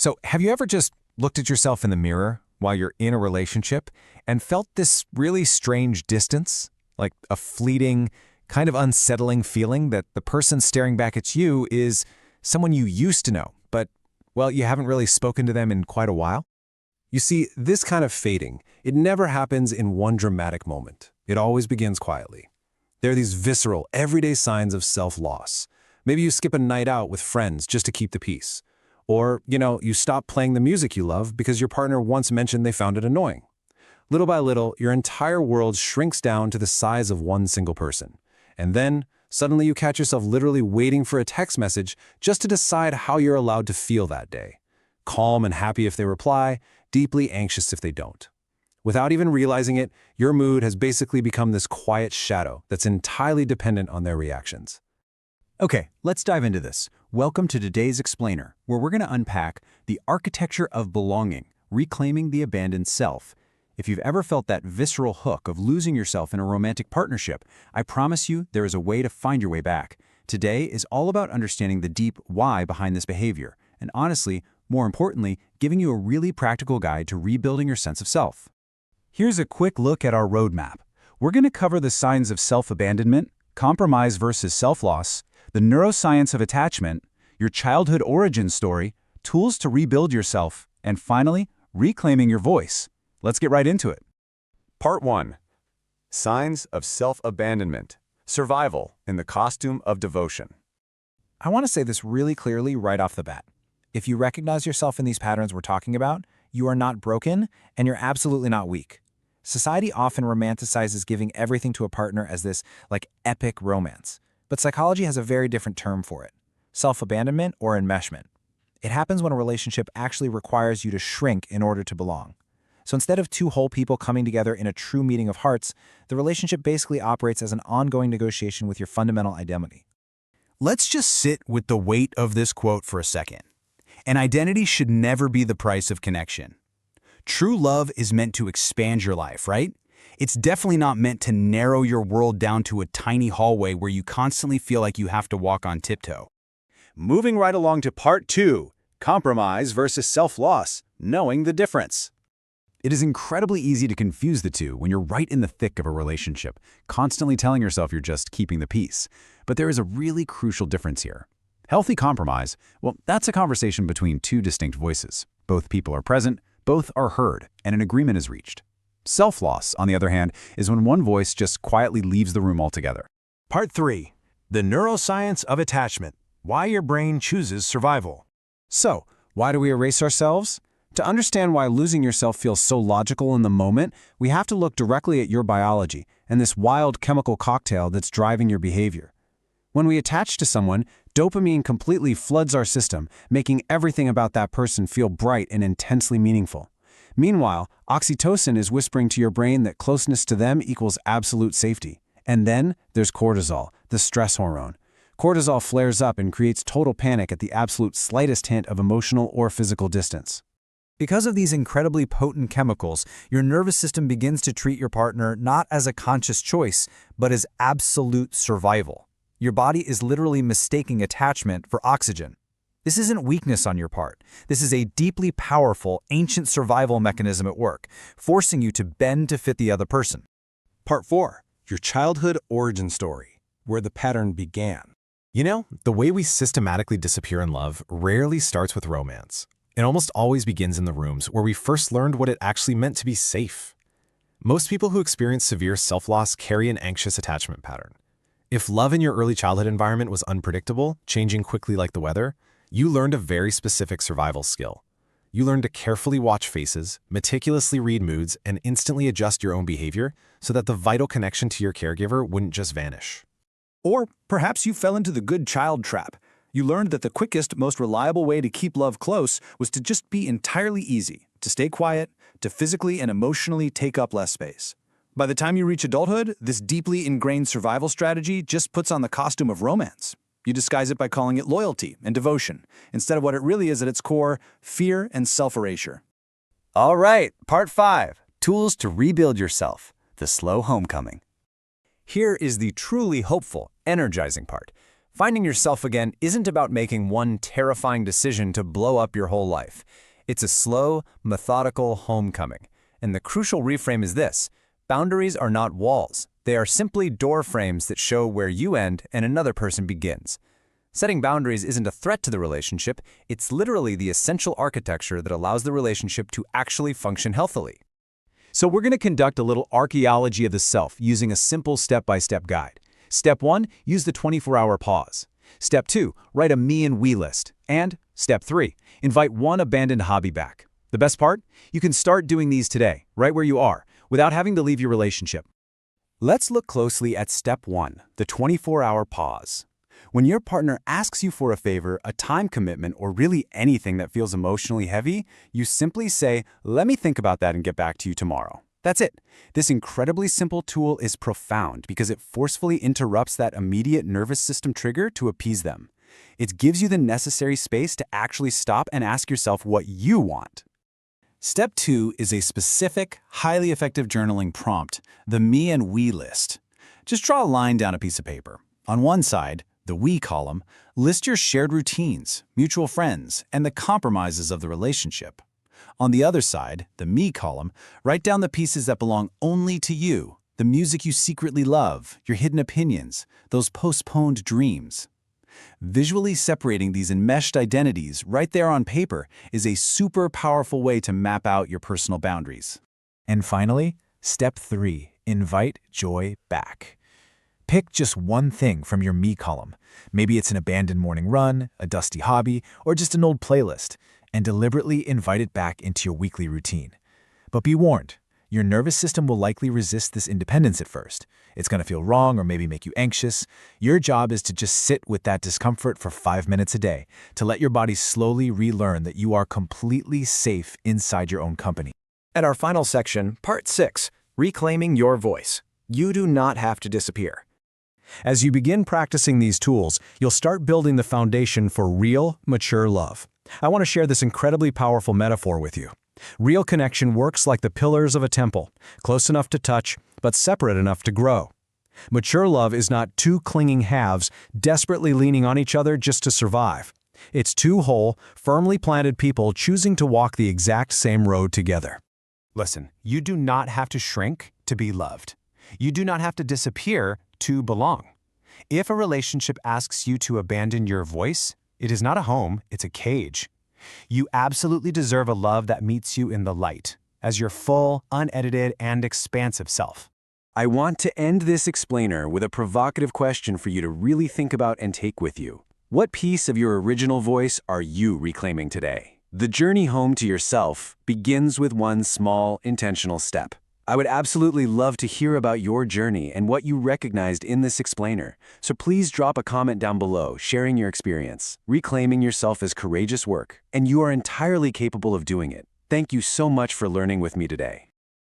So, have you ever just looked at yourself in the mirror while you're in a relationship and felt this really strange distance? Like a fleeting, kind of unsettling feeling that the person staring back at you is someone you used to know, but, well, you haven't really spoken to them in quite a while? You see, this kind of fading, it never happens in one dramatic moment. It always begins quietly. There are these visceral, everyday signs of self-loss. Maybe you skip a night out with friends just to keep the peace. Or, you stop playing the music you love because your partner once mentioned they found it annoying. Little by little, your entire world shrinks down to the size of one single person. And then, suddenly you catch yourself literally waiting for a text message just to decide how you're allowed to feel that day. Calm and happy if they reply, deeply anxious if they don't. Without even realizing it, your mood has basically become this quiet shadow that's entirely dependent on their reactions. Okay, let's dive into this. Welcome to today's Explainer, where we're going to unpack the architecture of belonging, reclaiming the abandoned self. If you've ever felt that visceral hook of losing yourself in a romantic partnership, I promise you there is a way to find your way back. Today is all about understanding the deep why behind this behavior, and honestly, more importantly, giving you a really practical guide to rebuilding your sense of self. Here's a quick look at our roadmap. We're going to cover the signs of self-abandonment, compromise versus self-loss, the neuroscience of attachment, your childhood origin story, tools to rebuild yourself, and finally, reclaiming your voice. Let's get right into it. Part 1. Signs of Self-Abandonment. Survival in the Costume of Devotion. I want to say this really clearly right off the bat. If you recognize yourself in these patterns we're talking about, you are not broken, and you're absolutely not weak. Society often romanticizes giving everything to a partner as this, epic romance. But psychology has a very different term for it: self-abandonment or enmeshment. It happens when a relationship actually requires you to shrink in order to belong. So instead of two whole people coming together in a true meeting of hearts, the relationship basically operates as an ongoing negotiation with your fundamental identity. Let's just sit with the weight of this quote for a second. An identity should never be the price of connection. True love is meant to expand your life, right? It's definitely not meant to narrow your world down to a tiny hallway where you constantly feel like you have to walk on tiptoe. Moving right along to Part 2. Compromise versus self-loss. Knowing the difference. It is incredibly easy to confuse the two when you're right in the thick of a relationship, constantly telling yourself you're just keeping the peace. But there is a really crucial difference here. Healthy compromise, well, that's a conversation between two distinct voices. Both people are present, both are heard, and an agreement is reached. Self-loss, on the other hand, is when one voice just quietly leaves the room altogether. Part 3. The neuroscience of attachment. Why your brain chooses survival. So, why do we erase ourselves? To understand why losing yourself feels so logical in the moment, we have to look directly at your biology and this wild chemical cocktail that's driving your behavior. When we attach to someone, dopamine completely floods our system, making everything about that person feel bright and intensely meaningful. Meanwhile, oxytocin is whispering to your brain that closeness to them equals absolute safety. And then there's cortisol, the stress hormone. Cortisol flares up and creates total panic at the absolute slightest hint of emotional or physical distance. Because of these incredibly potent chemicals, your nervous system begins to treat your partner not as a conscious choice, but as absolute survival. Your body is literally mistaking attachment for oxygen. This isn't weakness on your part. This is a deeply powerful, ancient survival mechanism at work, forcing you to bend to fit the other person. Part 4. Your childhood origin story, where the pattern began. The way we systematically disappear in love rarely starts with romance. It almost always begins in the rooms where we first learned what it actually meant to be safe. Most people who experience severe self-loss carry an anxious attachment pattern. If love in your early childhood environment was unpredictable, changing quickly like the weather, you learned a very specific survival skill. You learned to carefully watch faces, meticulously read moods, and instantly adjust your own behavior so that the vital connection to your caregiver wouldn't just vanish. Or perhaps you fell into the good child trap. You learned that the quickest, most reliable way to keep love close was to just be entirely easy, to stay quiet, to physically and emotionally take up less space. By the time you reach adulthood, this deeply ingrained survival strategy just puts on the costume of romance. You disguise it by calling it loyalty and devotion, instead of what it really is at its core: fear and self-erasure. All right, Part 5. Tools to rebuild yourself. The slow homecoming. Here is the truly hopeful, energizing part. Finding yourself again isn't about making one terrifying decision to blow up your whole life. It's a slow, methodical homecoming. And the crucial reframe is this: boundaries are not walls. They are simply door frames that show where you end and another person begins. Setting boundaries isn't a threat to the relationship, it's literally the essential architecture that allows the relationship to actually function healthily. So we're going to conduct a little archaeology of the self using a simple step-by-step guide. Step 1, use the 24-hour pause. Step 2, write a me and we list. And Step 3, invite one abandoned hobby back. The best part? You can start doing these today, right where you are, without having to leave your relationship. Let's look closely at Step 1, the 24-hour pause. When your partner asks you for a favor, a time commitment, or really anything that feels emotionally heavy, you simply say, "Let me think about that and get back to you tomorrow." That's it. This incredibly simple tool is profound because it forcefully interrupts that immediate nervous system trigger to appease them. It gives you the necessary space to actually stop and ask yourself what you want. Step 2 is a specific, highly effective journaling prompt, the me and we list. Just draw a line down a piece of paper. On one side, the we column, list your shared routines, mutual friends, and the compromises of the relationship. On the other side, the me column, write down the pieces that belong only to you, the music you secretly love, your hidden opinions, those postponed dreams. Visually separating these enmeshed identities right there on paper is a super powerful way to map out your personal boundaries. And finally, Step 3, invite joy back. Pick just one thing from your me column. Maybe it's an abandoned morning run, a dusty hobby, or just an old playlist, and deliberately invite it back into your weekly routine. But be warned, your nervous system will likely resist this independence at first. It's going to feel wrong or maybe make you anxious. Your job is to just sit with that discomfort for 5 minutes a day, to let your body slowly relearn that you are completely safe inside your own company. At our final section, Part 6, Reclaiming Your Voice. You do not have to disappear. As you begin practicing these tools, you'll start building the foundation for real, mature love. I want to share this incredibly powerful metaphor with you. Real connection works like the pillars of a temple, close enough to touch, but separate enough to grow. Mature love is not two clinging halves desperately leaning on each other just to survive. It's two whole, firmly planted people choosing to walk the exact same road together. Listen, you do not have to shrink to be loved. You do not have to disappear to belong. If a relationship asks you to abandon your voice, it is not a home, it's a cage. You absolutely deserve a love that meets you in the light, as your full, unedited, and expansive self. I want to end this explainer with a provocative question for you to really think about and take with you. What piece of your original voice are you reclaiming today? The journey home to yourself begins with one small, intentional step. I would absolutely love to hear about your journey and what you recognized in this explainer, so please drop a comment down below sharing your experience. Reclaiming yourself is courageous work, and you are entirely capable of doing it. Thank you so much for learning with me today.